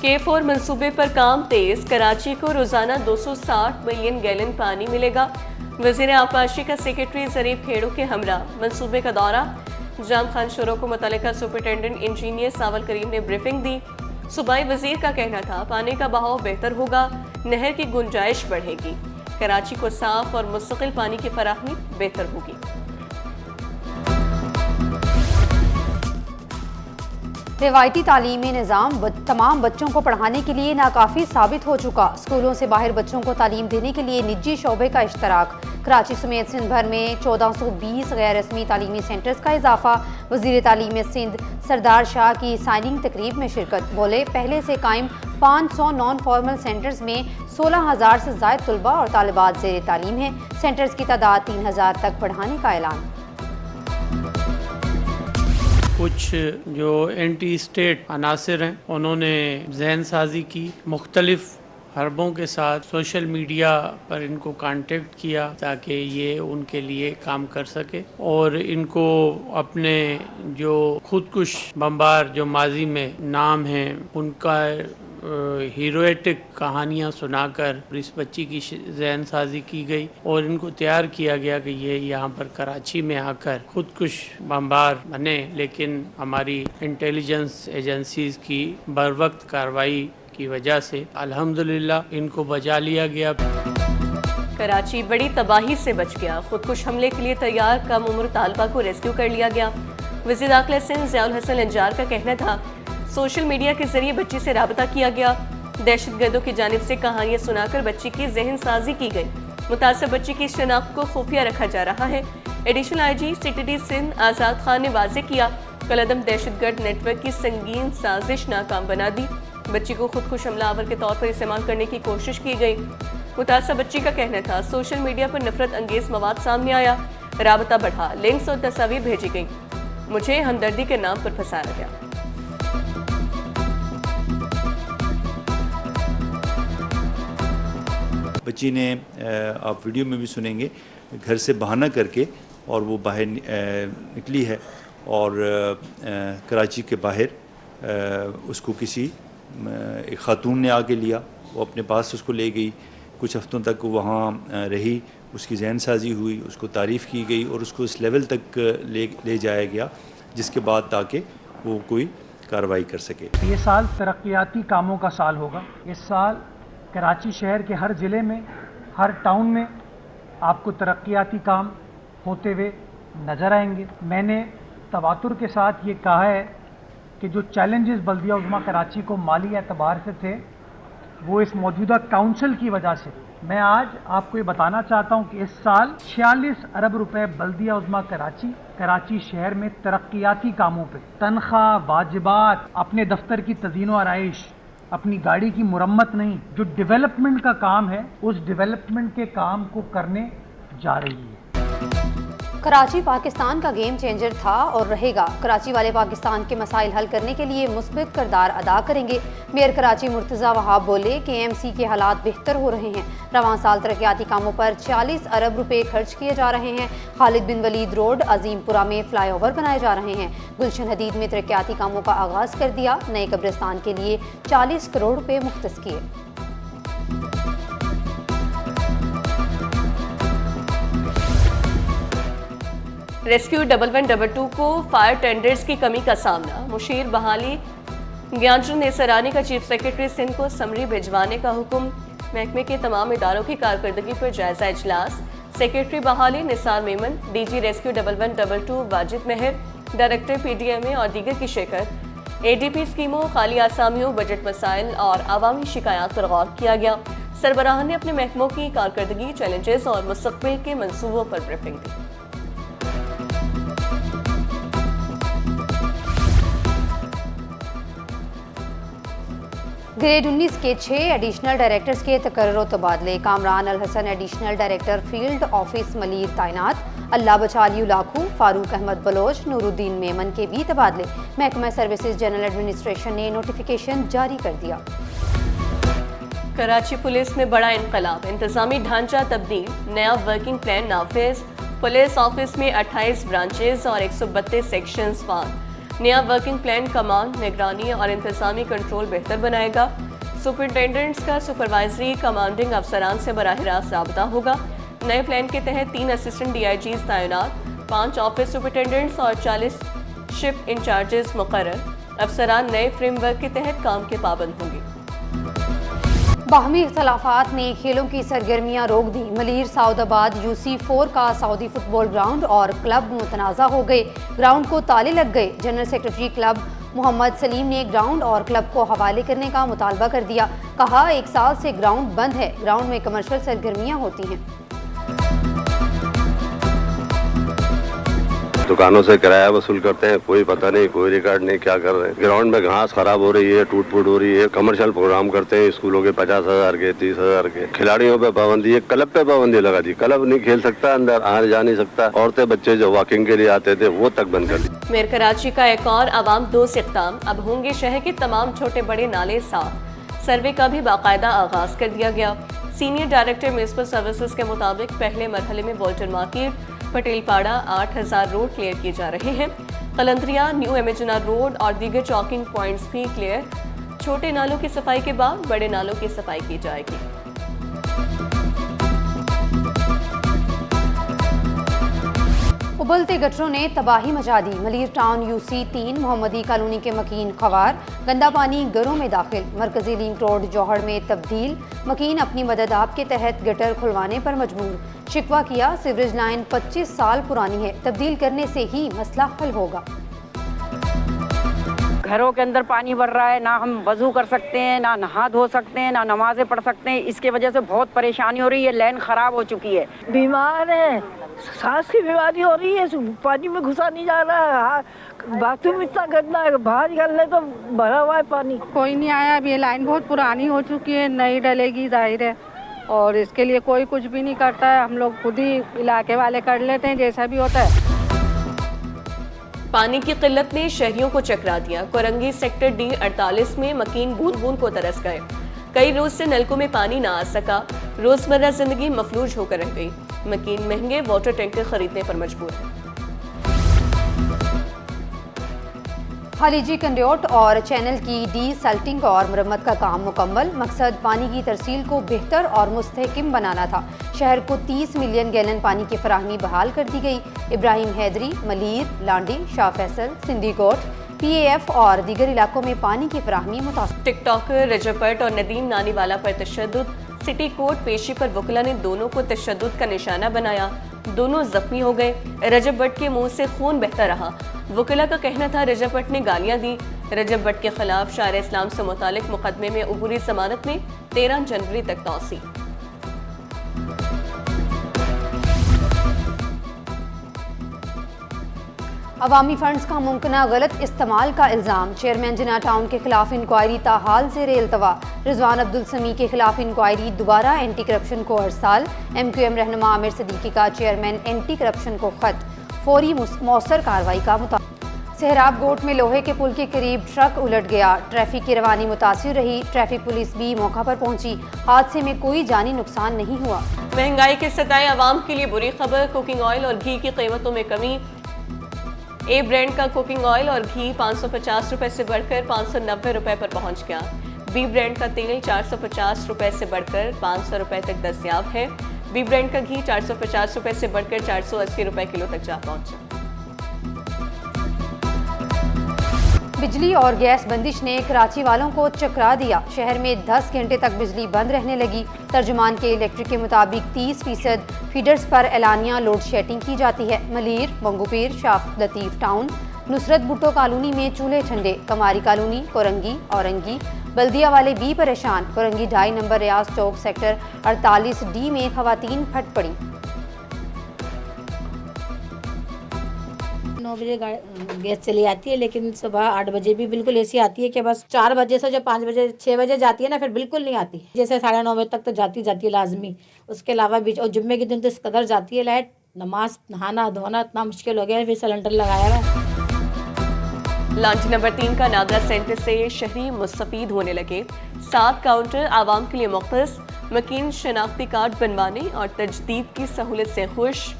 K4 मंसूबे पर काम तेज, कराची को रोजाना 260 मिलियन गैलन पानी मिलेगा। वजीर आबपाशी का सेक्रेटरी ज़रीफ खेड़ू के हमरा मंसूबे का दौरा। जाम खान शुरू को मुतल्लिका सुपरिटेंडेंट इंजीनियर सावल करीम ने ब्रीफिंग दी। सूबाई वजीर का कहना था पानी का बहाव बेहतर होगा, नहर की गुंजाइश बढ़ेगी, कराची को साफ और मुस्तकिल पानी की फराहमी बेहतर होगी। रिवायती तालीमी निज़ाम तमाम बच्चों को पढ़ाने के लिए नाकाफ़ी साबित हो चुका। स्कूलों से बाहर बच्चों को तालीम देने के लिए निजी शोबे का इश्तराक। कराची समेत सिंध भर में 1420 गैर रस्मी तालीमी सेंटर्स का इजाफा। वज़ीर तालीम सिंध सरदार शाह की साइनिंग तकरीब में शिरकत। बोले पहले से कायम 500 नॉन फॉर्मल सेंटर्स में 16,000 से ज़ायद तलबा और तालिबात ज़ेर तालीम हैं। सेंटर्स की तादाद 3,000 तक बढ़ाने का ऐलान। कुछ जो एंटी स्टेट अनासिर हैं उन्होंने जहन साजी की, मुख्तलिफ हरबों के साथ सोशल मीडिया पर इनको कांटेक्ट किया ताकि ये उनके लिए काम कर सके और इनको अपने जो खुदकुश बम्बार जो माजी में नाम हैं उनका हीरोएटिक कहानियाँ सुनाकर इस बच्ची की जहन साजी की गई और इनको तैयार किया गया कि ये यहाँ पर कराची में आकर खुदकुश बम्बार बने, लेकिन हमारी इंटेलिजेंस एजेंसीज की बरवक्त कार्रवाई की वजह से अल्हम्दुलिल्लाह इनको बचा लिया गया। कराची बड़ी तबाही से बच गया, खुदकुश हमले के लिए तैयार कम उम्र तालबा को रेस्क्यू कर लिया गया। वज़ीर दाखिला सिंध ज़ियाउल हसन अंजार का कहना था सोशल मीडिया के जरिए बच्ची से राबता किया गया, दहशतगर्दों की जानिब से कहानियां सुनाकर बच्ची की जहन साजी की गई। मुतासब बच्ची की शनाख्त को खुफिया रखा जा रहा है। एडिशनल IG CTD सिंध आज़ाद खान ने वाजे किया कलअदम दहशतगर्द नेटवर्क की संगीन साजिश नाकाम बना दी। बच्ची को खुदकुश हमलावर के तौर पर इस्तेमाल करने की कोशिश की गई। मुतासब बच्ची का कहना था सोशल मीडिया पर नफरत अंगेज मवाद सामने आया, राबता बढ़ा, लिंक्स और तस्वीर भेजी गई, मुझे हमदर्दी के नाम पर फंसाया गया। बच्ची ने आप वीडियो में भी सुनेंगे घर से बहाना करके और वो बाहर निकली है और कराची के बाहर उसको किसी एक खातून ने आके लिया, वो अपने पास उसको ले गई। कुछ हफ्तों तक वो वहाँ रही, उसकी जहन साजी हुई, उसको तारीफ़ की गई और उसको इस लेवल तक ले जाया गया जिसके बाद ताकि वो कोई कार्रवाई कर सके। ये साल तरक्याती कामों का साल होगा। इस साल कराची शहर के हर ज़िले में, हर टाउन में आपको तरक्याती काम होते हुए नज़र आएंगे। मैंने तवातुर के साथ ये कहा है कि जो चैलेंजेस बल्दिया उज़्मा कराची को माली एतबार से थे वो इस मौजूदा काउंसिल की वजह से। मैं आज आपको ये बताना चाहता हूँ कि इस साल 46 अरब रुपए बल्दिया उज़्मा कराची शहर में तरक्याती कामों पे, तनख्वाह, वाजिबात, अपने दफ्तर की तज़ीनो आराइश, अपनी गाड़ी की मुरम्मत नहीं, जो डेवलपमेंट का काम है उस डेवलपमेंट के काम को करने जा रही है। कराची पाकिस्तान का गेम चेंजर था और रहेगा। कराची वाले पाकिस्तान के मसाइल हल करने के लिए मुस्बित किरदार अदा करेंगे। मेयर कराची मुर्तज़ा वहाब बोले KMC के हालात बेहतर हो रहे हैं। रवां साल तरक्याती कामों पर 40 अरब रुपए खर्च किए जा रहे हैं। खालिद बिन वलीद रोड अजीमपुरा में फ्लाईओवर बनाए जा रहे हैं। गुलशन हदीद में तरक्याती कामों का आगाज़ कर दिया। नए कब्रिस्तान के लिए 40 करोड़ रुपए मुख्तस किए। रेस्क्यू 1112 को फायर टेंडर्स की कमी का सामना। मुशीर बहाली ज्ञानचंद नेसरानी का चीफ सेक्रेटरी सिंध को समरी भिजवाने का हुक्म। महकमे के तमाम इदारों की कारकर्दगी पर जायजा इजलास। सेक्रेटरी बहाली निसार मेमन, DG रेस्क्यू 1122 वाजिद मेहर, डायरेक्टर PDMA और दीगर की शिरकत। ADP स्कीमों, खाली आसामियों, बजट मसाइल और आवामी शिकायत पर गौर किया गया। सरबराह ने अपने महकमों की कारकर्दगी, चैलेंजेस और मुस्तकबिल के मंसूबों पर ब्रीफिंग दी। ग्रेड 19 के 6 एडिशनल डायरेक्टर्स के तकर्रुर तबादले। Kamran Al Hasan additional director field office Malir तैनात। अल्लाह बचालियू लाखू, फारूक अहमद बलोच, नूरुद्दीन मेमन के भी तबादले। महकमा सर्विसेज जनरल एडमिनिस्ट्रेशन ने नोटिफिकेशन जारी कर दिया। कराची पुलिस में बड़ा इंकलाब, इंतजामी ढांचा तब्दील, नया वर्किंग प्लान नाफिज। पुलिस ऑफिस में 28 ब्रांचेज और 132 सेक्शंस फाल। नया वर्किंग प्लान कमान, निगरानी और इंतजामी कंट्रोल बेहतर बनाएगा। सुपरिटेंडेंट्स का सुपरवाइजरी कमांडिंग अफसरान से बराह रास्त राबता होगा। नए प्लान के तहत 3 असिस्टेंट DIGs तैनात, 5 ऑफिस सुपरिटेंडेंट्स और 40 शिफ्ट इंचार्जेस मुकर्रर। अफसरान नए फ्रेमवर्क के तहत काम के पाबंद होंगे। बाहमी इख्तलाफात ने खेलों की सरगर्मियां रोक दी। मलीर साउदाबाद UC4 का सऊदी फुटबॉल ग्राउंड और क्लब मुतनाज़ा हो गए। ग्राउंड को ताले लग गए। General secretary club Mohammad Salim ने ग्राउंड और क्लब को हवाले करने का मुतालबा कर दिया। कहा 1 साल से ग्राउंड बंद है। ग्राउंड में कमर्शियल सरगर्मियां होती हैं। दुकानों से किराया वसूल करते हैं, कोई पता नहीं, कोई रिकॉर्ड नहीं, क्या कर रहे हैं। ग्राउंड में घास खराब हो रही है, टूट फूट हो रही है। कमर्शियल प्रोग्राम करते हैं स्कूलों के 50,000 के, 30,000 के। खिलाड़ियों पे पाबंदी है, क्लब पे पाबंदी लगा दी। क्लब नहीं खेल सकता, अंदर आने जा नहीं सकता। औरतें बच्चे जो वॉकिंग के लिए आते थे वो तक बंद कर दी। मेयर कराची का एक और आवाम दोस्त इक़दाम, अब होंगे शहर के तमाम छोटे बड़े नाले साफ। सर्वे का भी बाकायदा आगाज कर दिया गया। सीनियर डायरेक्टर म्यूनिसिपल सर्विसेज के मुताबिक पहले मरहले में वॉल्टर मार्केट, पटेलपाड़ा 8,000 रोड क्लियर किए जा रहे हैं। कलंदरिया, न्यू एमेजना रोड और दीगर चॉकिंग पॉइंट्स भी क्लियर। छोटे नालों की सफाई के बाद बड़े नालों की सफाई की जाएगी। उबलते गटरों ने तबाही मचा दी। मलीर टाउन UC3 मोहम्मदी कॉलोनी के मकीन खवार, गंदा पानी घरों में दाखिल। मरकजी लिंक रोड जौहड़ में तब्दील। मकीन अपनी मदद आप के तहत गटर खुलवाने पर मजबूर। शिकवा किया सीवरेज लाइन 25 साल पुरानी है, तब्दील करने से ही मसला हल होगा। घरों के अंदर पानी भर रहा है, ना हम वजू कर सकते हैं, ना नहा धो सकते हैं, ना नमाजें पढ़ सकते हैं। इसके वजह से बहुत परेशानी हो रही है। लाइन खराब हो चुकी है। बीमार है, सांस की बीमारी हो रही है, पानी में घुसा नहीं जा रहा है। बाथरूम इतना गंदा है, बाहर निकलने तो भरा हुआ है पानी। कोई नहीं आया। अब ये लाइन बहुत पुरानी हो चुकी है, नई डलेगी जाहिर है, और इसके लिए कोई कुछ भी नहीं करता है। हम लोग खुद ही इलाके वाले कर लेते हैं जैसा भी होता है। पानी की किल्लत ने शहरियों को चकरा दिया। कोरंगी सेक्टर D48 में मकीन बूंद बूंद को तरस गए। कई रोज से नलकों में पानी ना आ सका। रोजमर्रा जिंदगी मफलूज होकर रह गई। मकीन महंगे वाटर टैंकर खरीदने पर मजबूर है। खालिजी कंड्योट और चैनल की डीसल्टिंग और मरम्मत का काम मुकम्मल। मकसद पानी की तरसील को बेहतर और मुस्तहकम बनाना था। शहर को 30 मिलियन गैलन पानी की फराहमी बहाल कर दी गई। इब्राहिम हैदरी, मलीर, लांडी, शाह फैसल, सिंधी कोट, PAF और दीगर इलाकों में पानी की फराहमी मुतासिर। टिकटॉकर रजब भट्ट और नदीम नानीवाला पर तशद्दुद। सिटी कोर्ट पेशी पर वकीला ने दोनों को तशद्दुद का निशाना बनाया। दोनों जख्मी हो गए। रजब भट्ट के मुंह से खून बहता रहा। वकीला का कहना था रजब भट्ट ने गालियां दी। रजब भट्ट के खिलाफ शायर इस्लाम से मुतालिक मुकदमे में अबूरी जमानत में 13 जनवरी तक तौसी। अवामी फंड्स का मुमकिना गलत इस्तेमाल का इल्ज़ाम। चेयरमैन जिना टाउन के खिलाफ इंक्वायरी ताहाल से रेलतवा। रिजवान अब्दुल समी के खिलाफ इंक्वायरी दोबारा। एंटी करप्शन को अरसाल। MQM रहनुमा आमिर सदीकी का चेयरमैन एंटी करप्शन को खत। फौरी मौसर कार्रवाई का मुताबिक। सहराब गोट में लोहे के पुल के करीब ट्रक उलट गया। ट्रैफिक की रवानी मुतासिर रही। ट्रैफिक पुलिस भी मौका पर पहुंची। हादसे में कोई जानी नुकसान नहीं हुआ। महंगाई के सताए आवाम के लिए बुरी खबर। कुकिंग ऑयल और घी की कीमतों में कमी। A ब्रांड का कुकिंग ऑयल और घी 550 रुपए से बढ़कर 590 रुपए पर पहुंच गया। B ब्रांड का तेल 450 रुपए से बढ़कर 500 रुपए तक दस्तयाब है। B ब्रांड का घी 450 रुपए से बढ़कर 480 रुपए किलो तक जा पहुंचा। बिजली और गैस बंदिश ने कराची वालों को चकरा दिया। शहर में 10 घंटे तक बिजली बंद रहने लगी। तर्जुमान के इलेक्ट्रिक के मुताबिक 30% फीडर्स पर एलानिया लोड शेडिंग की जाती है। मलीर, मंगूपीर, शाह लतीफ टाउन, नुसरत भुट्टो कॉलोनी में चूल्हे ठंडे। कमारी कॉलोनी, कोरंगी, औरंगी, बल्दिया वाले भी परेशान। कोरंगी 2.5 नंबर रियाज चौक सेक्टर 48D में खवातीन फट पड़ी। 9 बजे गैस चली आती है, लेकिन सुबह 8 बजे भी बिल्कुल ऐसी आती है कि बस 4 बजे से जब 5 बजे 6 बजे जाती है ना, फिर बिल्कुल नहीं आती। जैसे 9:30 बजे तक तो जाती है लाजमी। उसके अलावा बीच और जुम्मे के दिन तो इस कदर जाती है लाइट। नमाज, नहाना धोना इतना मुश्किल हो गया है, फिर सिलेंडर लगाया है। लांची नंबर 3 का नागरा सेंटर से शहरी मुस्तफीद होने लगे। 7 काउंटर आवाम के लिए मुख्तस। मकीन शनाख्ती कार्ड बनवाने और तजदीद की सहूलत से खुश।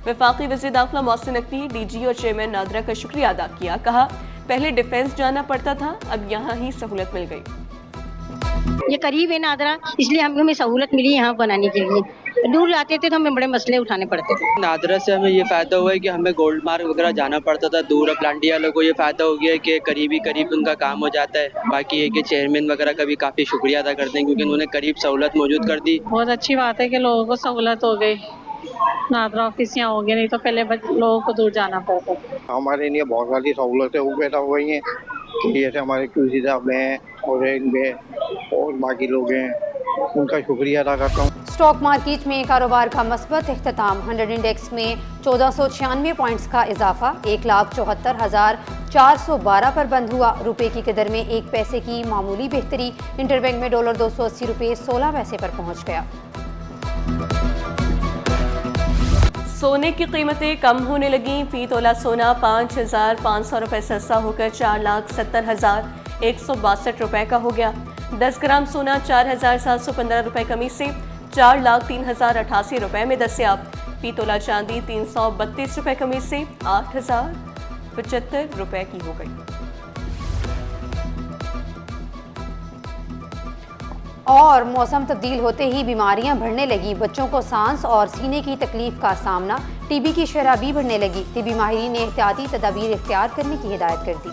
वफाकी वज़ीर दाखिला मोहसिन नकवी, DG और चेयरमैन नादरा का शुक्रिया अदा किया। कहा पहले डिफेंस जाना पड़ता था, अब यहाँ ही सहूलत मिल गई। ये करीब है नादरा, इसलिए हमें सहूलत मिली यहाँ बनाने के लिए। दूर जाते थे तो हमें बड़े मसले उठाने पड़ते थे। नादरा से हमें ये फायदा हुआ है कि हमें गोल्ड मार्क वगैरह जाना पड़ता था दूर। अब प्लांटी वालों को ये फायदा हो गया है कि करीब उनका काम हो जाता है। बाकी ये कि चेयरमैन वगैरह का भी काफी शुक्रिया अदा करते हैं क्योंकि उन्होंने करीब सहूलत मौजूद कर दी। बहुत अच्छी बात है कि लोगों को सहूलत हो गई, नादरा ऑफिस यहाँ हो गए, नहीं तो पहले लोगों को दूर जाना पड़ता था। हमारे लिए बहुत सारी सहूलतें पैदा हो गई हैं, जैसे हमारे QC साहब हैं और बाकी लोग हैं, उनका शुक्रिया अदा करता हूँ। स्टॉक मार्केट में कारोबार का मस्बत इख्तिताम। 100 इंडेक्स में 1496 पॉइंट्स का इजाफा 1,74,412 पर बंद हुआ। रुपए की कदर में 1 पैसे की मामूली बेहतरी। इंटरबैंक में डॉलर 280 रुपये 16 पैसे पर पहुंच गया। सोने की कीमतें कम होने लगीं। फी तोला सोना 5,500 रुपये सस्ता होकर 4,70,162 रुपये का हो गया। 10 ग्राम सोना 4,715 रुपये कमी से 4,03,088 रुपये में दस्तयाब। फी तोला चांदी 332 रुपये कमी से 8,075 रुपये की हो गई। और मौसम तब्दील होते ही बीमारियां बढ़ने लगी। बच्चों को सांस और सीने की तकलीफ का सामना। टीबी की शरह भी बढ़ने लगी। तिबी माहिरीन ने एहतियाती तदाबीर इख्तियार करने की हिदायत कर दी।